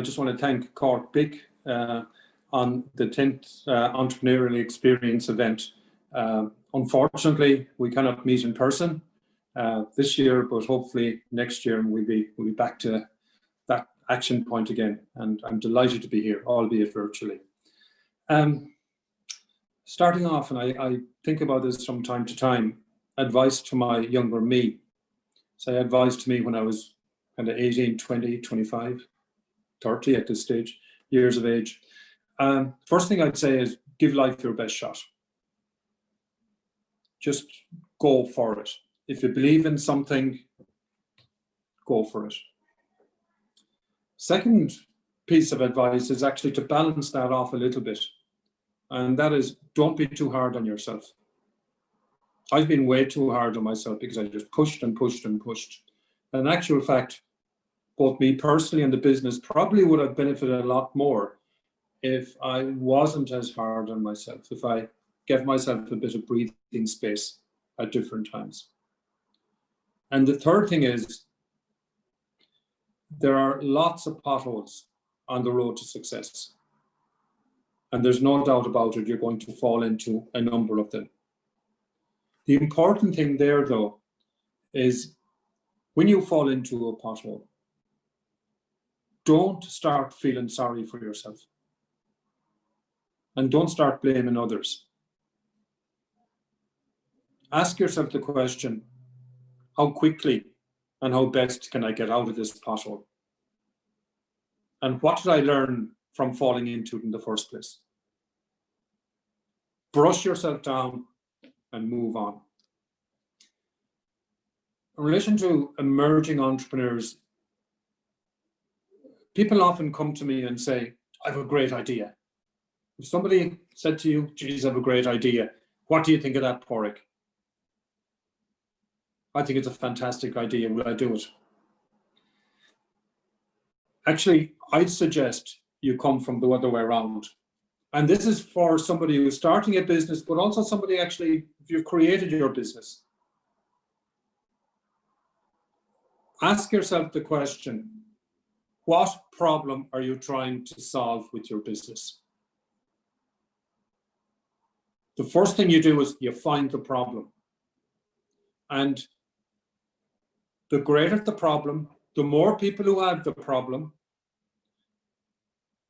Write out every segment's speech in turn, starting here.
just want to thank Cork Big on the 10th Entrepreneurial Experience event. Unfortunately, we cannot meet in person this year, but hopefully next year we'll be back to that action point again. And I'm delighted to be here, albeit virtually. Starting off, and I think about this from time to time, advice to my younger me. So advice to me when I was kind of 18, 20, 25, 30 at this stage, years of age. First thing I'd say is give life your best shot. Just go for it. If you believe in something, go for it. Second piece of advice is actually to balance that off a little bit. And that is, don't be too hard on yourself. I've been way too hard on myself because I just pushed and pushed and pushed. And in actual fact, both me personally and the business probably would have benefited a lot more if I wasn't as hard on myself, if I gave myself a bit of breathing space at different times. And the third thing is, there are lots of potholes on the road to success. And there's no doubt about it, you're going to fall into a number of them. The important thing there, though, is when you fall into a pothole, don't start feeling sorry for yourself. And don't start blaming others. Ask yourself the question, how quickly and how best can I get out of this pothole? And what did I learn from falling into it in the first place? Brush yourself down and move on. In relation to emerging entrepreneurs, people often come to me and say, I have a great idea. If somebody said to you, geez, I have a great idea, what do you think of that, Padraig? I think it's a fantastic idea. Will I do it? Actually, I'd suggest you come from the other way around. And this is for somebody who's starting a business, but also somebody actually, if you've created your business. Ask yourself the question, what problem are you trying to solve with your business? The first thing you do is you find the problem. And the greater the problem, the more people who have the problem,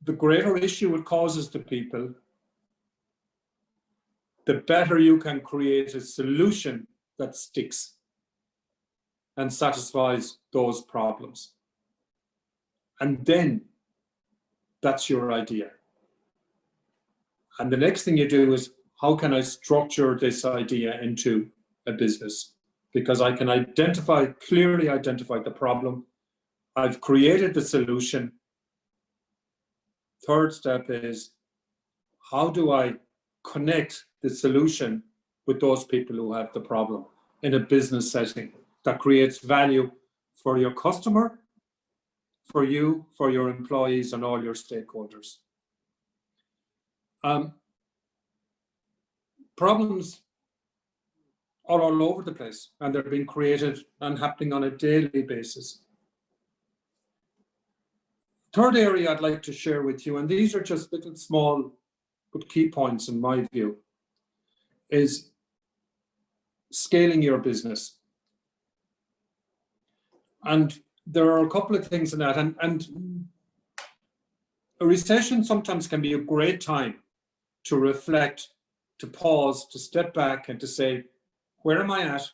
the greater issue it causes to people, the better you can create a solution that sticks and satisfies those problems. And then that's your idea. And the next thing you do is, how can I structure this idea into a business? Because I can clearly identify the problem. I've created the solution. Third step is, how do I connect the solution with those people who have the problem in a business setting that creates value for your customer, for you, for your employees, and all your stakeholders. Problems are all over the place, and they're being created and happening on a daily basis. Third area I'd like to share with you, and these are just little small but key points in my view, is scaling your business. And there are a couple of things in that, and a recession sometimes can be a great time to reflect, to pause, to step back and to say, where am I at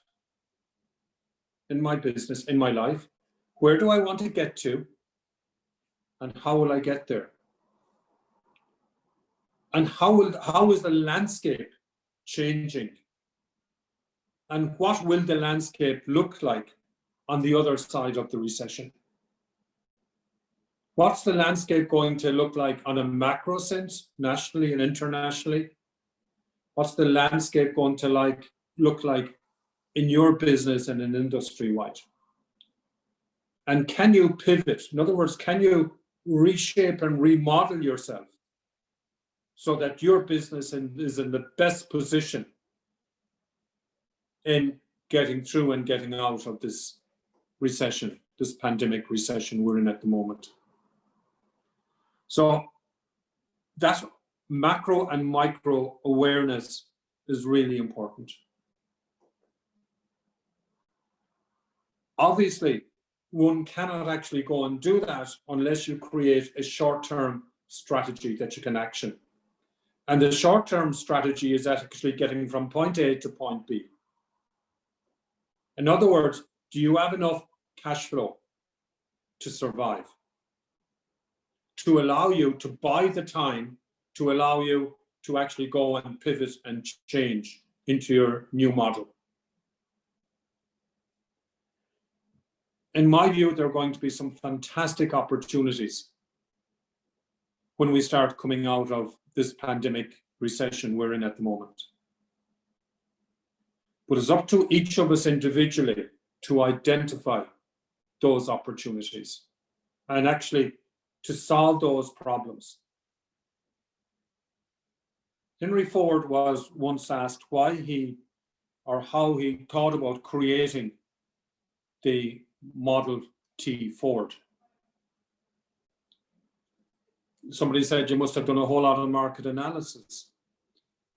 in my business, in my life? Where do I want to get to? And how will I get there? And how is the landscape changing? And what will the landscape look like on the other side of the recession? What's the landscape going to look like on a macro sense, nationally and internationally? What's the landscape going to look like in your business and in industry-wide? And can you pivot? In other words, can you reshape and remodel yourself so that your business is in the best position in getting through and getting out of this recession, this pandemic recession we're in at the moment? So that macro and micro awareness is really important. Obviously, one cannot actually go and do that unless you create a short-term strategy that you can action. And the short-term strategy is actually getting from point A to point B. In other words, do you have enough cash flow to survive, to allow you to buy the time, to allow you to actually go and pivot and change into your new model? In my view, there are going to be some fantastic opportunities when we start coming out of this pandemic recession we're in at the moment. But it's up to each of us individually to identify those opportunities and actually to solve those problems. Henry Ford was once asked why he or how he thought about creating the Model T Ford. Somebody said, you must have done a whole lot of market analysis.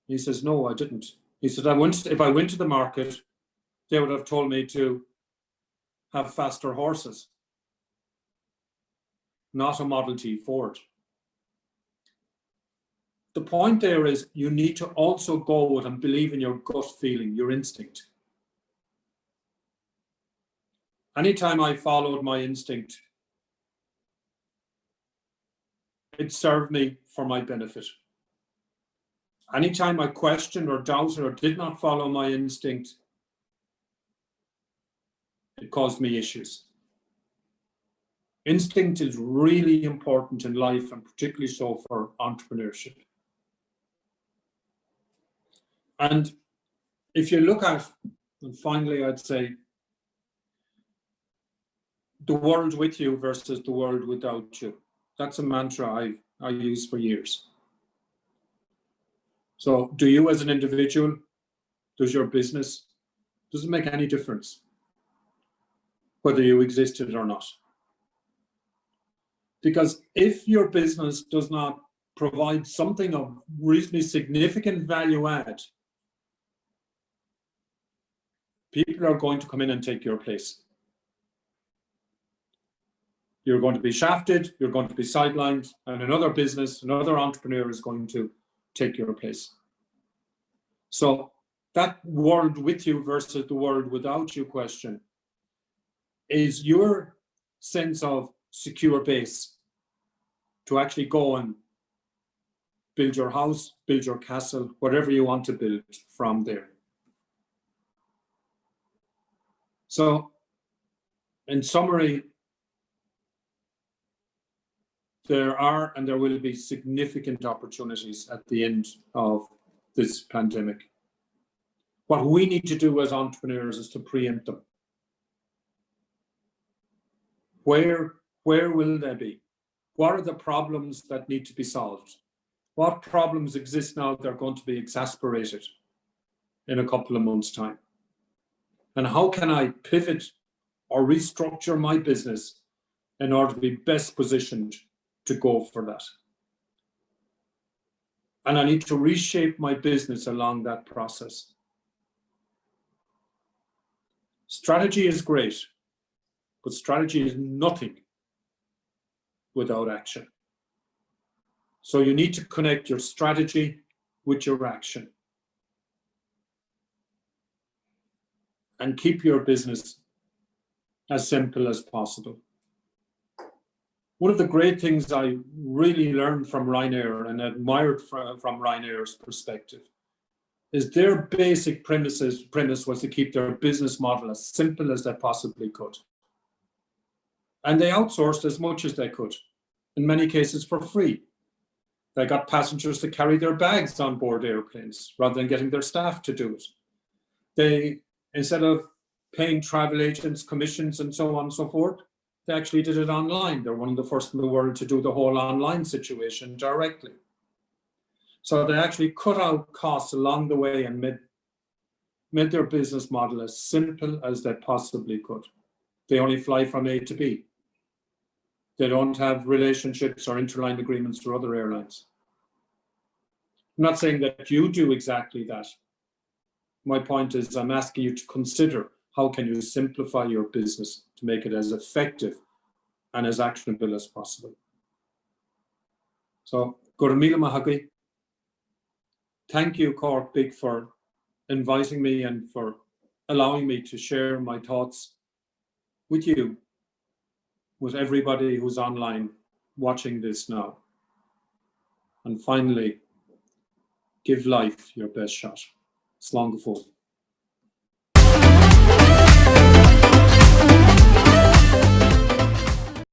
He says, no, I didn't. He said, if I went to the market, they would have told me to have faster horses, not a Model T Ford. The point there is you need to also go with and believe in your gut feeling, your instinct. Anytime I followed my instinct, it served me for my benefit. Anytime I questioned or doubted or did not follow my instinct, it caused me issues. Instinct is really important in life, and particularly so for entrepreneurship. And if you look at, and finally I'd say, the world with you versus the world without you. That's a mantra I use for years. So do you as an individual, does your business, does it make any difference whether you existed or not? Because if your business does not provide something of reasonably significant value add, people are going to come in and take your place. You're going to be shafted, you're going to be sidelined, and another business, another entrepreneur is going to take your place. So that world with you versus the world without you question is your sense of secure base to actually go and build your house, build your castle, whatever you want to build from there. So in summary, there are and there will be significant opportunities at the end of this pandemic. What we need to do as entrepreneurs is to preempt them. Where will they be? What are the problems that need to be solved? What problems exist now that are going to be exacerbated in a couple of months' time? And how can I pivot or restructure my business in order to be best positioned to go for that? And I need to reshape my business along that process. Strategy is great, but strategy is nothing without action. So you need to connect your strategy with your action and keep your business as simple as possible. One of the great things I really learned from Ryanair and admired from Ryanair's perspective is their basic premise was to keep their business model as simple as they possibly could. And they outsourced as much as they could, in many cases for free. They got passengers to carry their bags on board airplanes rather than getting their staff to do it. They, instead of paying travel agents commissions and so on and so forth, they actually did it online. They're one of the first in the world to do the whole online situation directly. So they actually cut out costs along the way and made their business model as simple as they possibly could. They only fly from A to B. They don't have relationships or interline agreements to other airlines. I'm not saying that you do exactly that. My point is I'm asking you to consider how can you simplify your business to make it as effective and as actionable as possible. So, Gura Mila Mahagi. Thank you, Cork Big, for inviting me and for allowing me to share my thoughts with you, with everybody who's online watching this now. And finally, give life your best shot. Slán go fóill.